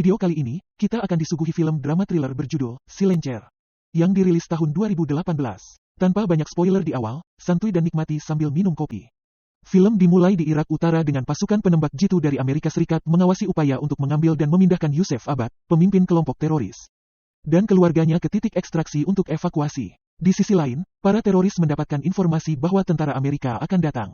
video kali ini, kita akan disuguhi film drama thriller berjudul Silencer, yang dirilis tahun 2018. Tanpa banyak spoiler di awal, santuy dan nikmati sambil minum kopi. Film dimulai di Irak Utara dengan pasukan penembak jitu dari Amerika Serikat mengawasi upaya untuk mengambil dan memindahkan Yusef Abad, pemimpin kelompok teroris, dan keluarganya ke titik ekstraksi untuk evakuasi. Di sisi lain, para teroris mendapatkan informasi bahwa tentara Amerika akan datang.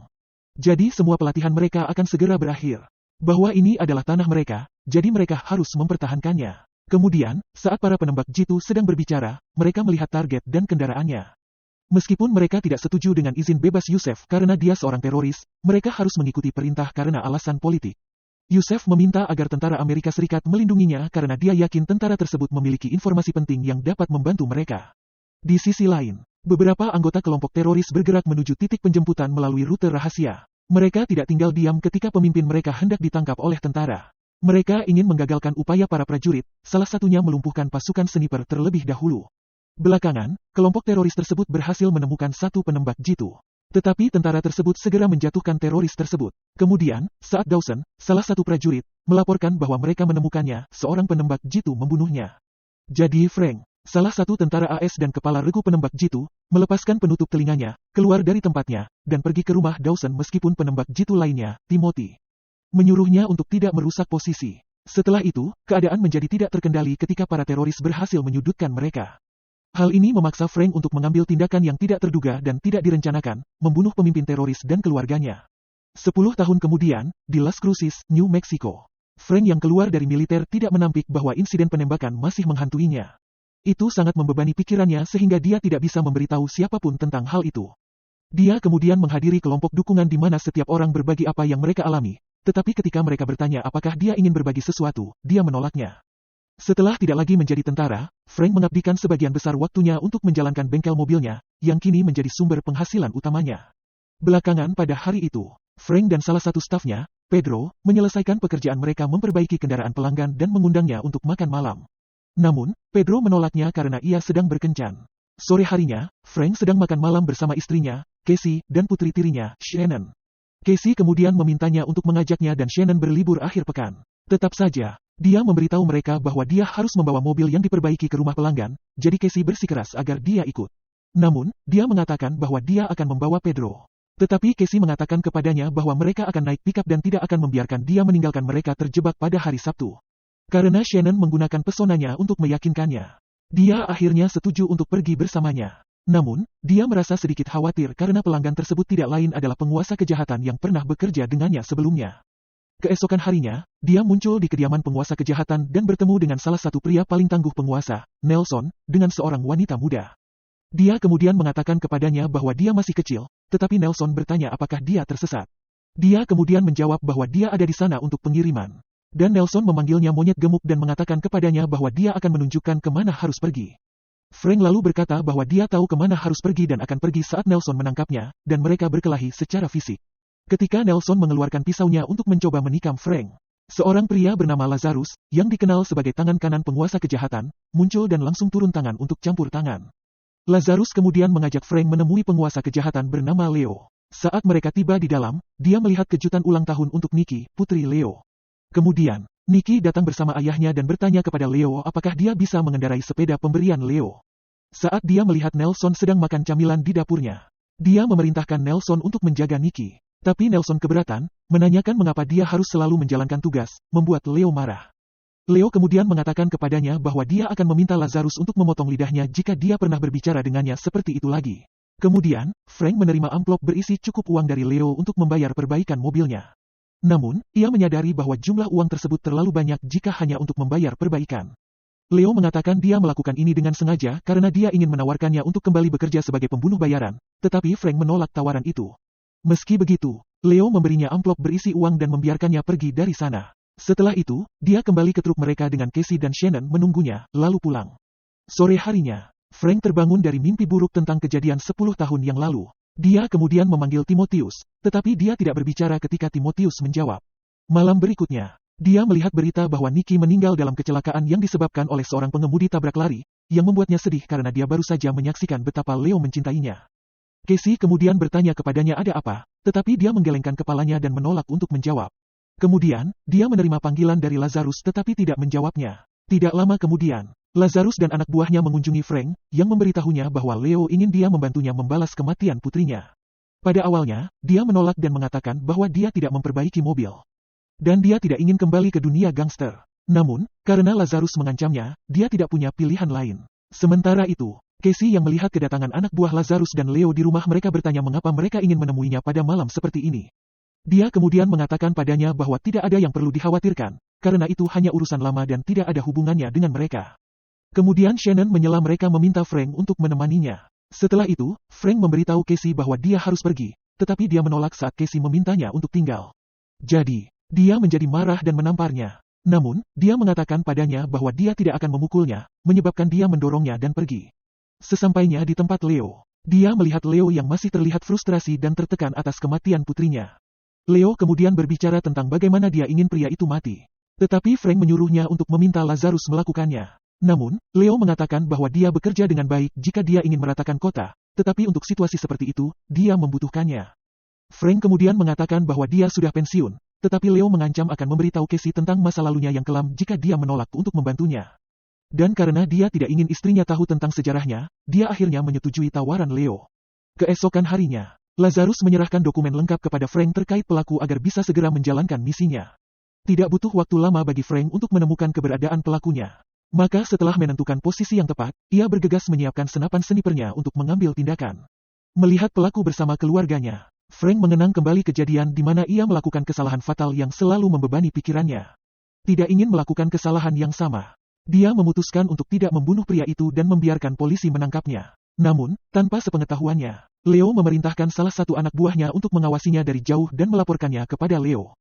Jadi semua pelatihan mereka akan segera berakhir. Bahwa ini adalah tanah mereka, jadi mereka harus mempertahankannya. Kemudian, saat para penembak jitu sedang berbicara, mereka melihat target dan kendaraannya. Meskipun mereka tidak setuju dengan izin bebas Yusef karena dia seorang teroris, mereka harus mengikuti perintah karena alasan politik. Yusef meminta agar tentara Amerika Serikat melindunginya karena dia yakin tentara tersebut memiliki informasi penting yang dapat membantu mereka. Di sisi lain, beberapa anggota kelompok teroris bergerak menuju titik penjemputan melalui rute rahasia. Mereka tidak tinggal diam ketika pemimpin mereka hendak ditangkap oleh tentara. Mereka ingin menggagalkan upaya para prajurit, salah satunya melumpuhkan pasukan sniper terlebih dahulu. Belakangan, kelompok teroris tersebut berhasil menemukan satu penembak jitu. Tetapi tentara tersebut segera menjatuhkan teroris tersebut. Kemudian, saat Dawson, salah satu prajurit, melaporkan bahwa mereka menemukannya, seorang penembak jitu membunuhnya. Jadi Frank, salah satu tentara AS dan kepala regu penembak jitu, melepaskan penutup telinganya, keluar dari tempatnya, dan pergi ke rumah Dawson meskipun penembak jitu lainnya, Timothy, menyuruhnya untuk tidak merusak posisi. Setelah itu, keadaan menjadi tidak terkendali ketika para teroris berhasil menyudutkan mereka. Hal ini memaksa Frank untuk mengambil tindakan yang tidak terduga dan tidak direncanakan, membunuh pemimpin teroris dan keluarganya. 10 tahun kemudian, di Las Cruces, New Mexico, Frank yang keluar dari militer tidak menampik bahwa insiden penembakan masih menghantuinya. Itu sangat membebani pikirannya sehingga dia tidak bisa memberitahu siapapun tentang hal itu. Dia kemudian menghadiri kelompok dukungan di mana setiap orang berbagi apa yang mereka alami, tetapi ketika mereka bertanya apakah dia ingin berbagi sesuatu, dia menolaknya. Setelah tidak lagi menjadi tentara, Frank mengabdikan sebagian besar waktunya untuk menjalankan bengkel mobilnya, yang kini menjadi sumber penghasilan utamanya. Belakangan pada hari itu, Frank dan salah satu stafnya, Pedro, menyelesaikan pekerjaan mereka memperbaiki kendaraan pelanggan dan mengundangnya untuk makan malam. Namun, Pedro menolaknya karena ia sedang berkencan. Sore harinya, Frank sedang makan malam bersama istrinya, Casey, dan putri tirinya, Shannon. Casey kemudian memintanya untuk mengajaknya dan Shannon berlibur akhir pekan. Tetap saja, dia memberitahu mereka bahwa dia harus membawa mobil yang diperbaiki ke rumah pelanggan, jadi Casey bersikeras agar dia ikut. Namun, dia mengatakan bahwa dia akan membawa Pedro. Tetapi Casey mengatakan kepadanya bahwa mereka akan naik pickup dan tidak akan membiarkan dia meninggalkan mereka terjebak pada hari Sabtu. Karena Shannon menggunakan pesonanya untuk meyakinkannya. Dia akhirnya setuju untuk pergi bersamanya. Namun, dia merasa sedikit khawatir karena pelanggan tersebut tidak lain adalah penguasa kejahatan yang pernah bekerja dengannya sebelumnya. Keesokan harinya, dia muncul di kediaman penguasa kejahatan dan bertemu dengan salah satu pria paling tangguh penguasa, Nelson, dengan seorang wanita muda. Dia kemudian mengatakan kepadanya bahwa dia masih kecil, tetapi Nelson bertanya apakah dia tersesat. Dia kemudian menjawab bahwa dia ada di sana untuk pengiriman. Dan Nelson memanggilnya monyet gemuk dan mengatakan kepadanya bahwa dia akan menunjukkan kemana harus pergi. Frank lalu berkata bahwa dia tahu kemana harus pergi dan akan pergi saat Nelson menangkapnya, dan mereka berkelahi secara fisik. Ketika Nelson mengeluarkan pisaunya untuk mencoba menikam Frank, seorang pria bernama Lazarus, yang dikenal sebagai tangan kanan penguasa kejahatan, muncul dan langsung turun tangan untuk campur tangan. Lazarus kemudian mengajak Frank menemui penguasa kejahatan bernama Leo. Saat mereka tiba di dalam, dia melihat kejutan ulang tahun untuk Nikki, putri Leo. Kemudian, Nikki datang bersama ayahnya dan bertanya kepada Leo apakah dia bisa mengendarai sepeda pemberian Leo. Saat dia melihat Nelson sedang makan camilan di dapurnya, dia memerintahkan Nelson untuk menjaga Nikki. Tapi Nelson keberatan, menanyakan mengapa dia harus selalu menjalankan tugas, membuat Leo marah. Leo kemudian mengatakan kepadanya bahwa dia akan meminta Lazarus untuk memotong lidahnya jika dia pernah berbicara dengannya seperti itu lagi. Kemudian, Frank menerima amplop berisi cukup uang dari Leo untuk membayar perbaikan mobilnya. Namun, ia menyadari bahwa jumlah uang tersebut terlalu banyak jika hanya untuk membayar perbaikan. Leo mengatakan dia melakukan ini dengan sengaja karena dia ingin menawarkannya untuk kembali bekerja sebagai pembunuh bayaran, tetapi Frank menolak tawaran itu. Meski begitu, Leo memberinya amplop berisi uang dan membiarkannya pergi dari sana. Setelah itu, dia kembali ke truk mereka dengan Casey dan Shannon menunggunya, lalu pulang. Sore harinya, Frank terbangun dari mimpi buruk tentang kejadian 10 tahun yang lalu. Dia kemudian memanggil Timotius, tetapi dia tidak berbicara ketika Timotius menjawab. Malam berikutnya, dia melihat berita bahwa Nikki meninggal dalam kecelakaan yang disebabkan oleh seorang pengemudi tabrak lari, yang membuatnya sedih karena dia baru saja menyaksikan betapa Leo mencintainya. Casey kemudian bertanya kepadanya ada apa, tetapi dia menggelengkan kepalanya dan menolak untuk menjawab. Kemudian, dia menerima panggilan dari Lazarus tetapi tidak menjawabnya. Tidak lama kemudian, Lazarus dan anak buahnya mengunjungi Frank, yang memberitahunya bahwa Leo ingin dia membantunya membalas kematian putrinya. Pada awalnya, dia menolak dan mengatakan bahwa dia tidak memperbaiki mobil. Dan dia tidak ingin kembali ke dunia gangster. Namun, karena Lazarus mengancamnya, dia tidak punya pilihan lain. Sementara itu, Casey yang melihat kedatangan anak buah Lazarus dan Leo di rumah mereka bertanya mengapa mereka ingin menemuinya pada malam seperti ini. Dia kemudian mengatakan padanya bahwa tidak ada yang perlu dikhawatirkan, karena itu hanya urusan lama dan tidak ada hubungannya dengan mereka. Kemudian Shannon menyela mereka meminta Frank untuk menemaninya. Setelah itu, Frank memberitahu Casey bahwa dia harus pergi, tetapi dia menolak saat Casey memintanya untuk tinggal. Jadi, dia menjadi marah dan menamparnya. Namun, dia mengatakan padanya bahwa dia tidak akan memukulnya, menyebabkan dia mendorongnya dan pergi. Sesampainya di tempat Leo, dia melihat Leo yang masih terlihat frustrasi dan tertekan atas kematian putrinya. Leo kemudian berbicara tentang bagaimana dia ingin pria itu mati. Tetapi Frank menyuruhnya untuk meminta Lazarus melakukannya. Namun, Leo mengatakan bahwa dia bekerja dengan baik jika dia ingin meratakan kota, tetapi untuk situasi seperti itu, dia membutuhkannya. Frank kemudian mengatakan bahwa dia sudah pensiun, tetapi Leo mengancam akan memberitahu Casey tentang masa lalunya yang kelam jika dia menolak untuk membantunya. Dan karena dia tidak ingin istrinya tahu tentang sejarahnya, dia akhirnya menyetujui tawaran Leo. Keesokan harinya, Lazarus menyerahkan dokumen lengkap kepada Frank terkait pelaku agar bisa segera menjalankan misinya. Tidak butuh waktu lama bagi Frank untuk menemukan keberadaan pelakunya. Maka setelah menentukan posisi yang tepat, ia bergegas menyiapkan senapan snipernya untuk mengambil tindakan. Melihat pelaku bersama keluarganya, Frank mengenang kembali kejadian di mana ia melakukan kesalahan fatal yang selalu membebani pikirannya. Tidak ingin melakukan kesalahan yang sama. Dia memutuskan untuk tidak membunuh pria itu dan membiarkan polisi menangkapnya. Namun, tanpa sepengetahuannya, Leo memerintahkan salah satu anak buahnya untuk mengawasinya dari jauh dan melaporkannya kepada Leo.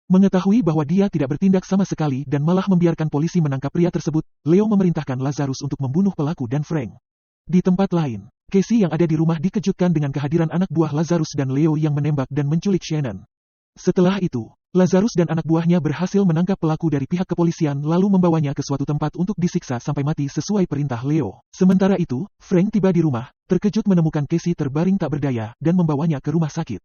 Mengetahui bahwa dia tidak bertindak sama sekali dan malah membiarkan polisi menangkap pria tersebut, Leo memerintahkan Lazarus untuk membunuh pelaku dan Frank. Di tempat lain, Casey yang ada di rumah dikejutkan dengan kehadiran anak buah Lazarus dan Leo yang menembak dan menculik Shannon. Setelah itu, Lazarus dan anak buahnya berhasil menangkap pelaku dari pihak kepolisian lalu membawanya ke suatu tempat untuk disiksa sampai mati sesuai perintah Leo. Sementara itu, Frank tiba di rumah, terkejut menemukan Casey terbaring tak berdaya dan membawanya ke rumah sakit.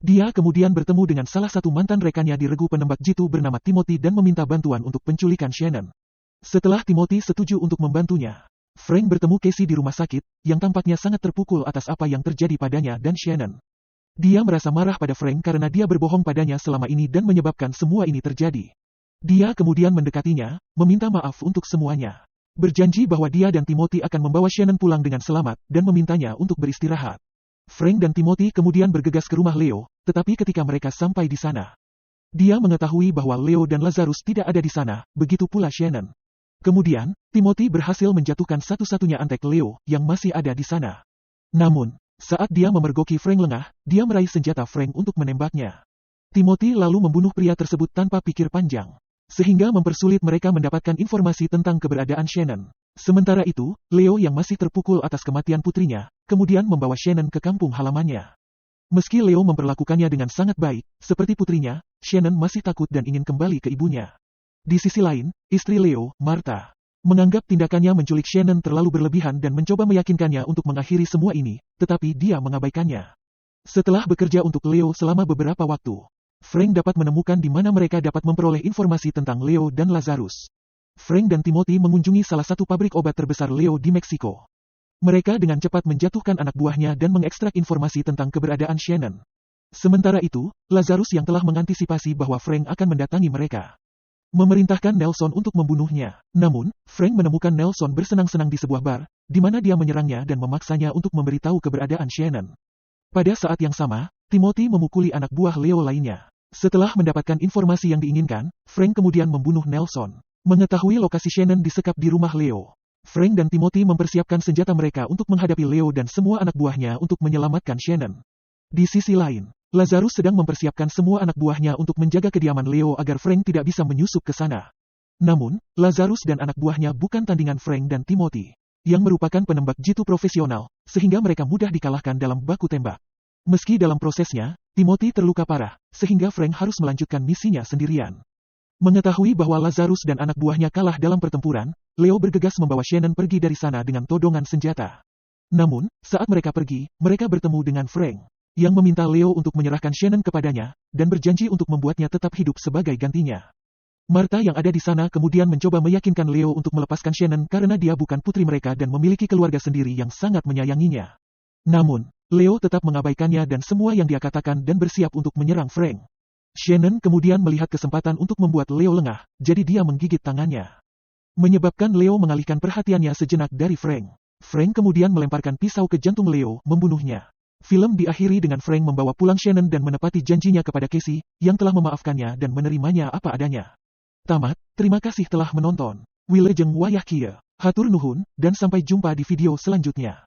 Dia kemudian bertemu dengan salah satu mantan rekannya di regu penembak jitu bernama Timothy dan meminta bantuan untuk penculikan Shannon. Setelah Timothy setuju untuk membantunya, Frank bertemu Casey di rumah sakit, yang tampaknya sangat terpukul atas apa yang terjadi padanya dan Shannon. Dia merasa marah pada Frank karena dia berbohong padanya selama ini dan menyebabkan semua ini terjadi. Dia kemudian mendekatinya, meminta maaf untuk semuanya. Berjanji bahwa dia dan Timothy akan membawa Shannon pulang dengan selamat dan memintanya untuk beristirahat. Frank dan Timothy kemudian bergegas ke rumah Leo, tetapi ketika mereka sampai di sana, dia mengetahui bahwa Leo dan Lazarus tidak ada di sana, begitu pula Shannon. Kemudian, Timothy berhasil menjatuhkan satu-satunya antek Leo yang masih ada di sana. Namun, saat dia memergoki Frank lengah, dia meraih senjata Frank untuk menembaknya. Timothy lalu membunuh pria tersebut tanpa pikir panjang, sehingga mempersulit mereka mendapatkan informasi tentang keberadaan Shannon. Sementara itu, Leo yang masih terpukul atas kematian putrinya, kemudian membawa Shannon ke kampung halamannya. Meski Leo memperlakukannya dengan sangat baik, seperti putrinya, Shannon masih takut dan ingin kembali ke ibunya. Di sisi lain, istri Leo, Martha, menganggap tindakannya menculik Shannon terlalu berlebihan dan mencoba meyakinkannya untuk mengakhiri semua ini, tetapi dia mengabaikannya. Setelah bekerja untuk Leo selama beberapa waktu, Frank dapat menemukan di mana mereka dapat memperoleh informasi tentang Leo dan Lazarus. Frank dan Timothy mengunjungi salah satu pabrik obat terbesar Leo di Meksiko. Mereka dengan cepat menjatuhkan anak buahnya dan mengekstrak informasi tentang keberadaan Shannon. Sementara itu, Lazarus yang telah mengantisipasi bahwa Frank akan mendatangi mereka, memerintahkan Nelson untuk membunuhnya. Namun, Frank menemukan Nelson bersenang-senang di sebuah bar, di mana dia menyerangnya dan memaksanya untuk memberitahu keberadaan Shannon. Pada saat yang sama, Timothy memukuli anak buah Leo lainnya. Setelah mendapatkan informasi yang diinginkan, Frank kemudian membunuh Nelson. Mengetahui lokasi Shannon disekap di rumah Leo, Frank dan Timothy mempersiapkan senjata mereka untuk menghadapi Leo dan semua anak buahnya untuk menyelamatkan Shannon. Di sisi lain, Lazarus sedang mempersiapkan semua anak buahnya untuk menjaga kediaman Leo agar Frank tidak bisa menyusup ke sana. Namun, Lazarus dan anak buahnya bukan tandingan Frank dan Timothy, yang merupakan penembak jitu profesional, sehingga mereka mudah dikalahkan dalam baku tembak. Meski dalam prosesnya, Timothy terluka parah, sehingga Frank harus melanjutkan misinya sendirian. Mengetahui bahwa Lazarus dan anak buahnya kalah dalam pertempuran, Leo bergegas membawa Shannon pergi dari sana dengan todongan senjata. Namun, saat mereka pergi, mereka bertemu dengan Frank. yang meminta Leo untuk menyerahkan Shannon kepadanya, dan berjanji untuk membuatnya tetap hidup sebagai gantinya. Martha yang ada di sana kemudian mencoba meyakinkan Leo untuk melepaskan Shannon karena dia bukan putri mereka dan memiliki keluarga sendiri yang sangat menyayanginya. Namun, Leo tetap mengabaikannya dan semua yang dia katakan dan bersiap untuk menyerang Frank. Shannon kemudian melihat kesempatan untuk membuat Leo lengah, jadi dia menggigit tangannya. Menyebabkan Leo mengalihkan perhatiannya sejenak dari Frank. Frank kemudian melemparkan pisau ke jantung Leo, membunuhnya. Film diakhiri dengan Frank membawa pulang Shannon dan menepati janjinya kepada Casey, yang telah memaafkannya dan menerimanya apa adanya. Tamat, terima kasih telah menonton. Wilujeng wayah kieu. Hatur nuhun, dan sampai jumpa di video selanjutnya.